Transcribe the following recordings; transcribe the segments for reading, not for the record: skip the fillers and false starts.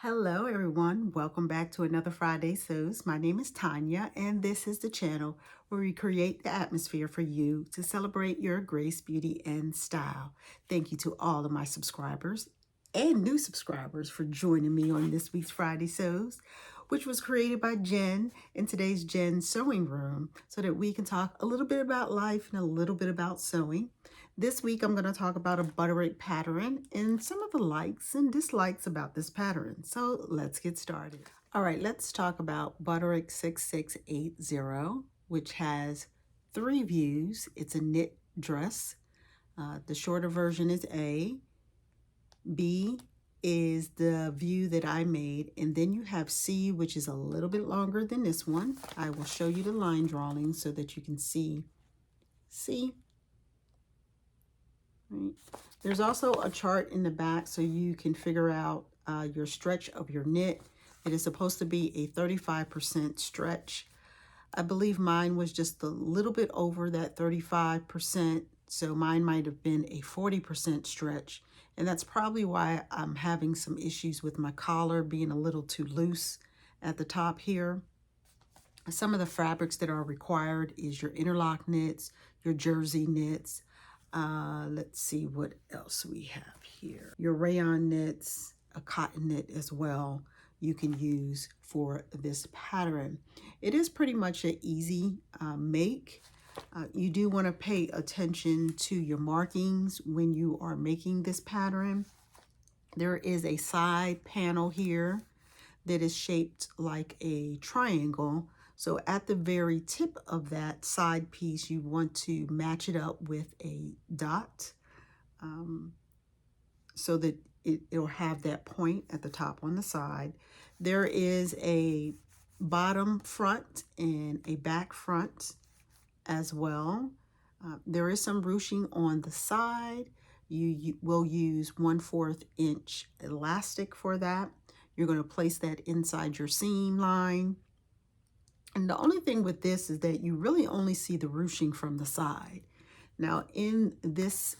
Hello everyone, welcome back to another Friday Sews. My name is Tanya and this is the channel where we create the atmosphere for you to celebrate your grace, beauty, and style. Thank you to all of my subscribers and new subscribers for joining me on this week's Friday Sews, which was created by Jen in today's Jen Sewing Room so that we can talk a little bit about life and a little bit about sewing. This week, I'm going to talk about a Butterick pattern and some of the likes and dislikes about this pattern. So let's get started. All right, let's talk about Butterick 6680, which has 3 views. It's a knit dress. The shorter version is A. B is the view that I made. And then you have C, which is a little bit longer than this one. I will show you the line drawing so that you can see C. Right. There's also a chart in the back so you can figure out your stretch of your knit. It is supposed to be a 35% stretch. I believe mine was just a little bit over that 35%, so mine might have been a 40% stretch. And that's probably why I'm having some issues with my collar being a little too loose at the top here. Some of the fabrics that are required is your interlock knits, your jersey knits. Let's see what else we have here. Your rayon knits, a cotton knit as well, you can use for this pattern. It is pretty much an easy make. You do want to pay attention to your markings when you are making this pattern. There is a side panel here that is shaped like a triangle. So at the very tip of that side piece, you want to match it up with a dot so that it'll have that point at the top on the side. There is a bottom front and a back front as well. There is some ruching on the side. You will use 1/4 inch elastic for that. You're going to place that inside your seam line. And the only thing with this is that you really only see the ruching from the side. Now in this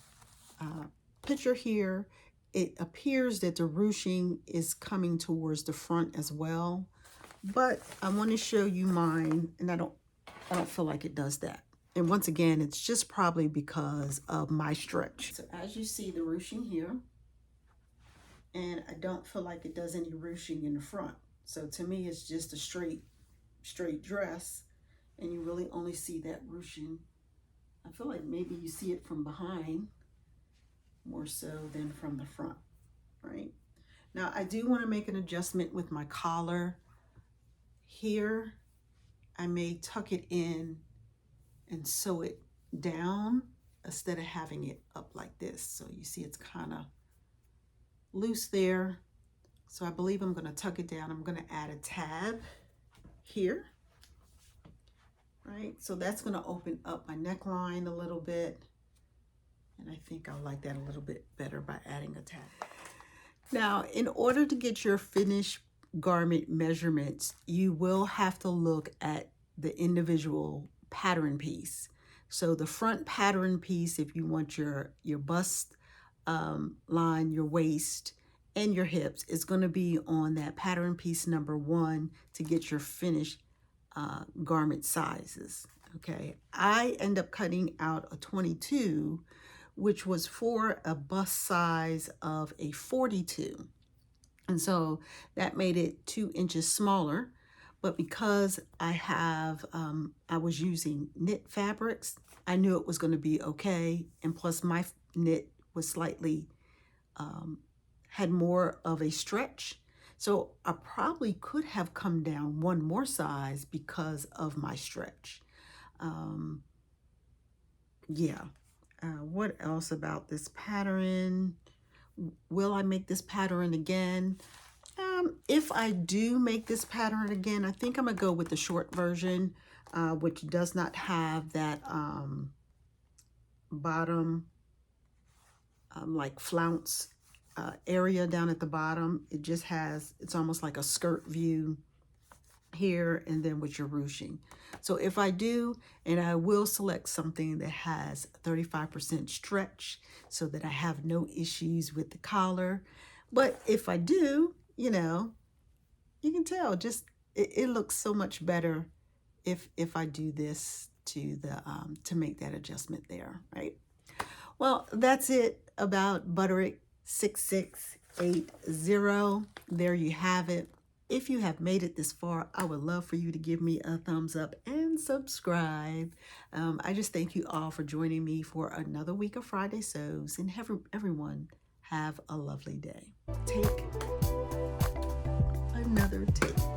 picture here, it appears that the ruching is coming towards the front as well. But I want to show you mine, and I don't feel like it does that. And once again, it's just probably because of my stretch. So as you see the ruching here, and I don't feel like it does any ruching in the front. So to me, it's just a straight dress, and you really only see that ruching. I feel like maybe you see it from behind more so than from the front, right? Now I do want to make an adjustment with my collar. Here, I may tuck it in and sew it down instead of having it up like this. So you see it's kind of loose there. So I believe I'm going to tuck it down. I'm going to add a tab here, right? So that's going to open up my neckline a little bit. And I think I'll like that a little bit better by adding a tab. Now, in order to get your finished garment measurements, you will have to look at the individual pattern piece. So the front pattern piece, if you want your bust line, your waist, and your hips, is going to be on that pattern piece number 1 to get your finished garment sizes. Okay, I end up cutting out a 22, which was for a bust size of a 42. And so that made it 2 inches smaller. But because I was using knit fabrics, I knew it was going to be okay. And plus my knit was slightly, had more of a stretch. So I probably could have come down 1 more size because of my stretch. What else about this pattern? Will I make this pattern again? If I do make this pattern again, I think I'm gonna go with the short version, which does not have that bottom like flounce area down at the bottom. It just has, it's almost like a skirt view here, and then with your ruching. So if I do, and I will select something that has 35% stretch so that I have no issues with the collar. But if I do, you know, you can tell just it looks so much better if I do this to make that adjustment there, right? Well, that's it about Butterick 6680. There you have it. If you have made it this far, I would love for you to give me a thumbs up and subscribe. I just thank you all for joining me for another week of Friday Sews, and everyone have a lovely day. Take another take.